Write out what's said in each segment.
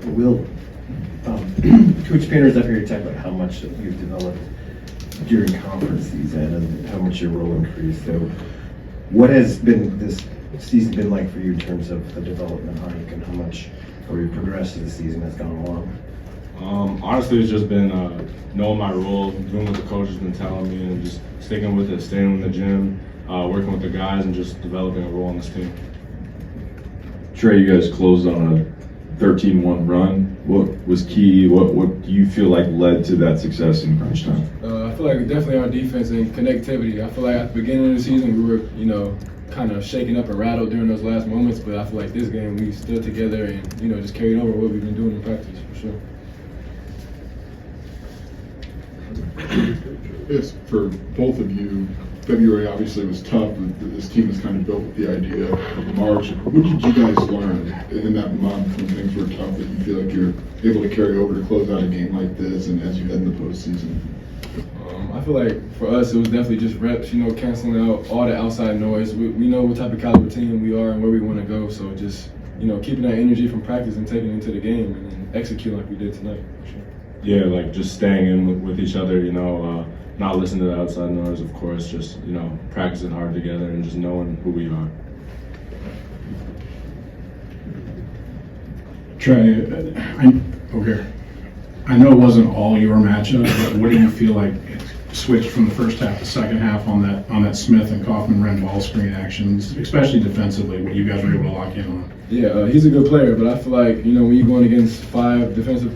Will, Coach Painter's up here to talk about how much you've developed during conference season and how much your role increased. So what has been this season been like for you in terms of the development hike and how much or you progressed as the season has gone along? Honestly, it's just been knowing my role, doing what the coach has been telling me, and just sticking with it, staying in the gym, working with the guys, and just developing a role on this team. Trey, you guys closed on a 13-1 run. What was key? What do you feel like led to that success in crunch time? I feel like definitely our defense and connectivity. I feel like at the beginning of the season we were, kind of shaken up and rattled during those last moments, but I feel like this game we stood together and, just carried over what we've been doing in practice for sure. Yes, for both of you, February obviously was tough. This team is kind of built with the idea of March. What did you guys learn in that month when things were tough that you feel like you're able to carry over to close out a game like this and as you head in the postseason? I feel like for us it was definitely just reps, canceling out all the outside noise. We know what type of caliber team we are and where we want to go, so just, keeping that energy from practice and taking it into the game and then execute like we did tonight, for sure. Yeah, like just staying in with each other, not listening to the outside noise, of course, just, practicing hard together and just knowing who we are. Trey, I know it wasn't all your matchup, but what do you feel like switched from the first half to second half on that Smith and Kaufman-Wren ball screen actions, especially defensively, what you guys were able to lock in on? Yeah, he's a good player, but I feel like, when you're going against 5 defensive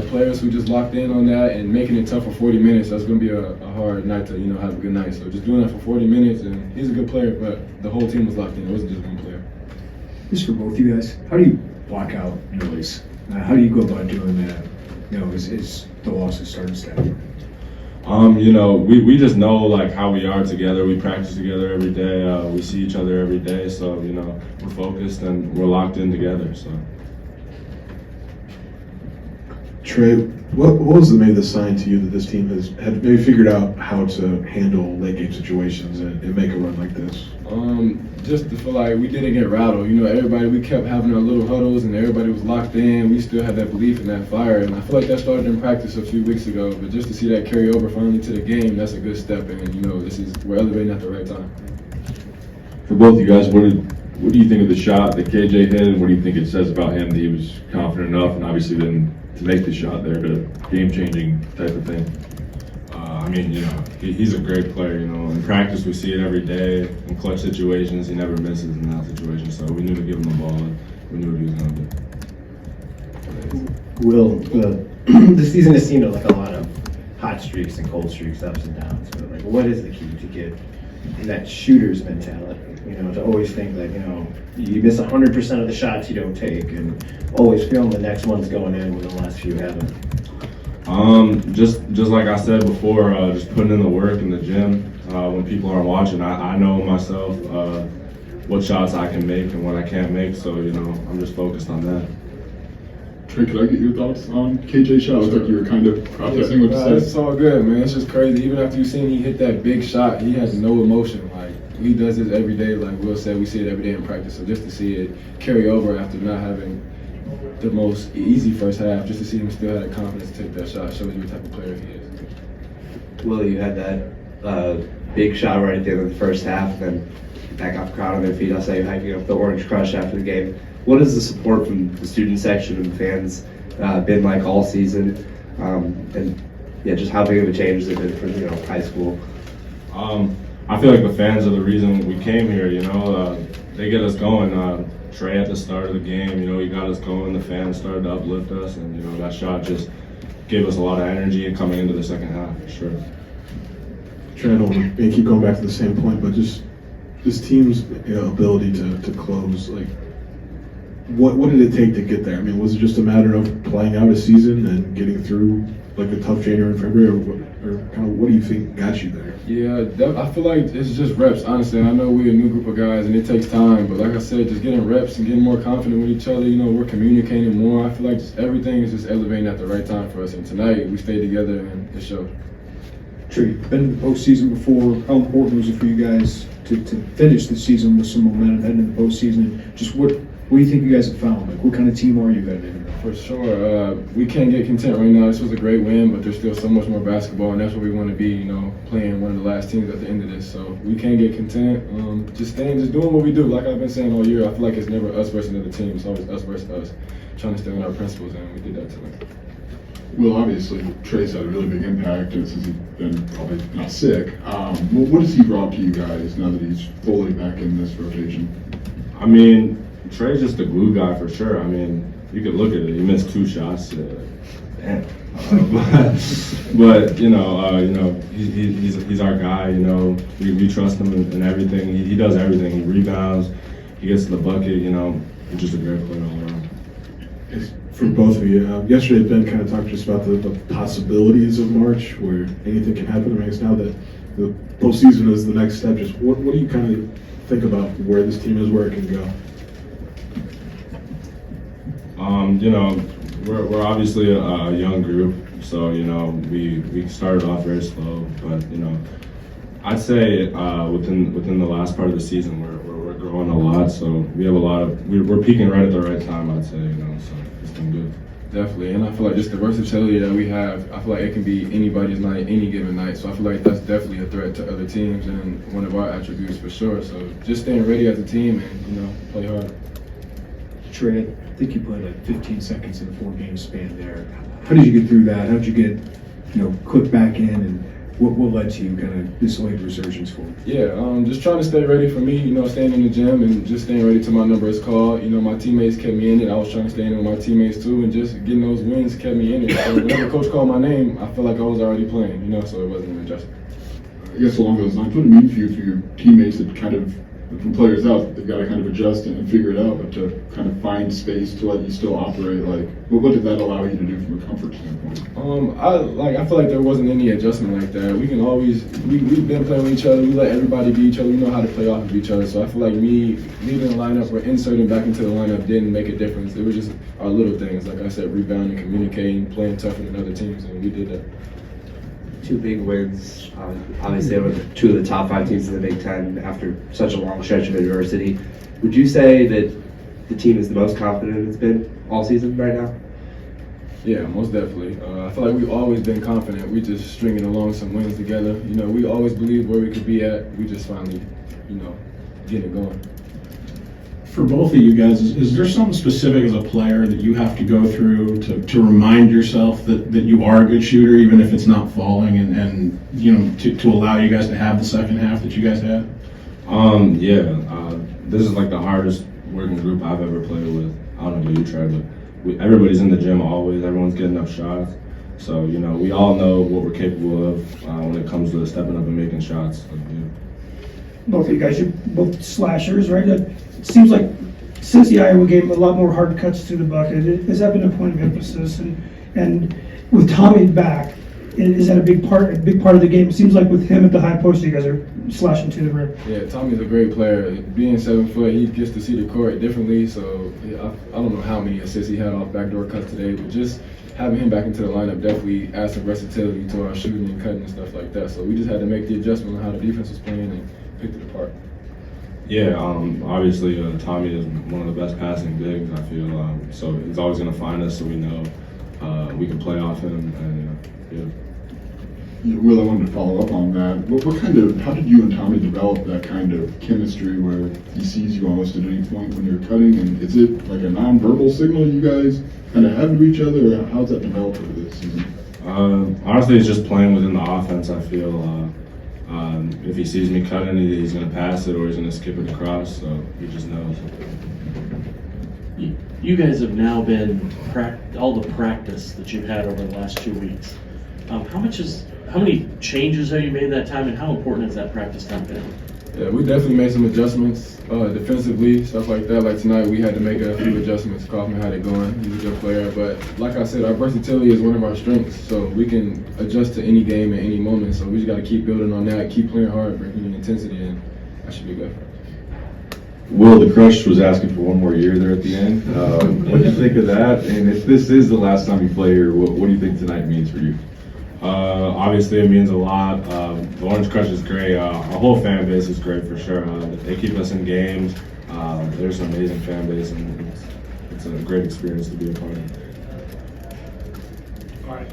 players who just locked in on that and making it tough for 40 minutes, that's going to be a hard night to, have a good night. So just doing that for 40 minutes, and he's a good player, but the whole team was locked in. It wasn't just one player. This is for both you guys. How do you block out noise? How do you go about doing that, as the losses start to stack? We just know like how we are together. We practice together every day. We see each other every day. So, we're focused and we're locked in together. So. Trey, what was maybe the sign to you that this team had maybe figured out how to handle late game situations and make a run like this? Just to feel like we didn't get rattled. Everybody, we kept having our little huddles and everybody was locked in. We still had that belief and that fire. And I feel like that started in practice a few weeks ago. But just to see that carry over finally to the game, that's a good step. And, we're elevating at the right time. For both you guys, what do you think of the shot that KJ hit, and what do you think it says about him that he was confident enough and obviously then to make the shot there, to game-changing type of thing? He's a great player, In practice, we see it every day. In clutch situations, he never misses in that situation. So we knew to give him the ball, and we knew what he was going to do. Will, the season has seen like a lot of hot streaks and cold streaks, ups and downs. But like, what is the key to get that shooter's mentality? To always think that you miss 100% of the shots you don't take, and always feeling the next one's going in when the last few haven't. Just like I said before, just putting in the work in the gym. When people aren't watching, I know myself what shots I can make and what I can't make. So I'm just focused on that. Trey, could I get your thoughts on KJ's shot? It was like you were kind of processing what you said. It's all good, man. It's just crazy. Even after you seen he hit that big shot, he has no emotion. Like, he does this every day. Like Will said, we see it every day in practice. So just to see it carry over after not having the most easy first half, just to see him still have the confidence to take that shot shows you what type of player he is. Will, you had that big shot right at the end of the first half, and then back off the crowd on their feet. I saw you hiking up the Orange Crush after the game. What has the support from the student section and fans been like all season? And just how big of a change has it been from high school? I feel like the fans are the reason we came here. They get us going. Trey at the start of the game, he got us going. The fans started to uplift us, and that shot just gave us a lot of energy coming into the second half, for sure. Trey, I don't want to keep going back to the same point, but just this team's ability to close, like, what did it take to get there? Was it just a matter of playing out a season and getting through like a tough January and February, or kind of what do you think got you there? Yeah, I feel like it's just reps, honestly. I know we're a new group of guys and it takes time, but like I said, just getting reps and getting more confident with each other. We're communicating more. I feel like just everything is just elevating at the right time for us. And tonight we stayed together and it showed. Trey, been in the postseason before. How important was it for you guys to finish the season with some momentum heading into the postseason? Just what What do you think you guys have found? Like, what kind of team are you guys in? For sure. We can't get content right now. This was a great win, but there's still so much more basketball, and that's where we want to be, you know, playing one of the last teams at the end of this. So we can't get content. Just doing what we do. Like I've been saying all year, I feel like it's never us versus another team. It's always us versus us, trying to stay on our principles, and we did that tonight. Well, obviously, Trey's had a really big impact since he's been probably not sick. What has he brought to you guys now that he's fully back in this rotation? I mean, Trey's just a glue guy for sure. I mean, you could look at it. He missed 2 shots. Damn. But he's our guy. You know, we trust him in everything. He does everything. He rebounds. He gets to the bucket. You know, he's just a great player all around. For both of you, yesterday Ben kind of talked just about the possibilities of March, where anything can happen. I mean, I guess now that the postseason is the next step, just what do you kind of think about where this team is, where it can go? You know, we're obviously a young group, so you know we started off very slow, but you know, I'd say within the last part of the season we're growing a lot, so we have a lot of we're peaking right at the right time, I'd say, you know, so it's been good. Definitely, and I feel like just the versatility that we have, I feel like it can be anybody's night, any given night. So I feel like that's definitely a threat to other teams and one of our attributes for sure. So just staying ready as a team and, you know, play hard. Trey, I think you played like 15 seconds in a 4-game span there. How did you get through that? How did you get, click back in, and what led to you kind of this late resurgence for you? Yeah, just trying to stay ready for me, staying in the gym and just staying ready till my number is called. My teammates kept me in it. I was trying to stay in it with my teammates too, and just getting those wins kept me in it. So whenever coach called my name, I felt like I was already playing, so it wasn't an adjustment. I guess along those lines, what did it mean for you, for your teammates that kind of, from players out, they've got to kind of adjust and figure it out, but to kind of find space to let you still operate, like, what did that allow you to do from a comfort standpoint? I feel like there wasn't any adjustment like that. We can always, we've been playing with each other, we let everybody be each other, we know how to play off of each other, so I feel like me leaving the lineup or inserting back into the lineup didn't make a difference. It was just our little things, like I said, rebounding, communicating, playing tougher than other teams, and we did that. 2 big wins. Obviously, they were 2 of the top 5 teams in the Big Ten after such a long stretch of adversity. Would you say that the team is the most confident it's been all season right now? Yeah, most definitely. I feel like we've always been confident. We just stringing along some wins together. We always believed where we could be at. We just finally, getting it going. For both of you guys, is there something specific as a player that you have to go through to remind yourself that you are a good shooter, even if it's not falling, and to allow you guys to have the second half that you guys had? This is like the hardest working group I've ever played with. I don't know about you, Trey, but everybody's in the gym always. Everyone's getting up shots. So, we all know what we're capable of when it comes to stepping up and making shots. So, yeah. Both of you guys, you're both slashers, right? It seems like since the Iowa game, a lot more hard cuts to the bucket. Has that been a point of emphasis? And with Tommy back, is that a big part of the game? It seems like with him at the high post, you guys are slashing to the rim. Yeah, Tommy's a great player. Being 7 foot, he gets to see the court differently. So yeah, I don't know how many assists he had off backdoor cuts today, but just having him back into the lineup definitely adds some versatility to our shooting and cutting and stuff like that. So we just had to make the adjustment on how the defense was playing and picked it apart. Yeah, obviously Tommy is one of the best passing bigs, I feel. So he's always going to find us, so we know we can play off him. And yeah. Will, I wanted to follow up on that. How did you and Tommy develop that kind of chemistry where he sees you almost at any point when you're cutting? And is it like a nonverbal signal you guys kind of have to each other, or how's that developed over this season? Honestly, it's just playing within the offense, I feel. If he sees me cutting, he's going to pass it or he's going to skip it across, so he just knows. You guys have now been all the practice that you've had over the last 2 weeks. How many changes have you made that time, and how important has that practice time been? Yeah, we definitely made some adjustments defensively, stuff like that. Like tonight, we had to make a few adjustments. Kaufman had it going. He's a good player. But like I said, our versatility is one of our strengths. So we can adjust to any game at any moment. So we just got to keep building on that, keep playing hard, bringing the intensity in. That should be good. Will, the Crush was asking for one more year there at the end. What do you think of that? And if this is the last time you play here, what do you think tonight means for you? Obviously, it means a lot. The Orange Crush is great. Our whole fan base is great for sure. They keep us in games. There's an amazing fan base, and it's a great experience to be a part of. All right.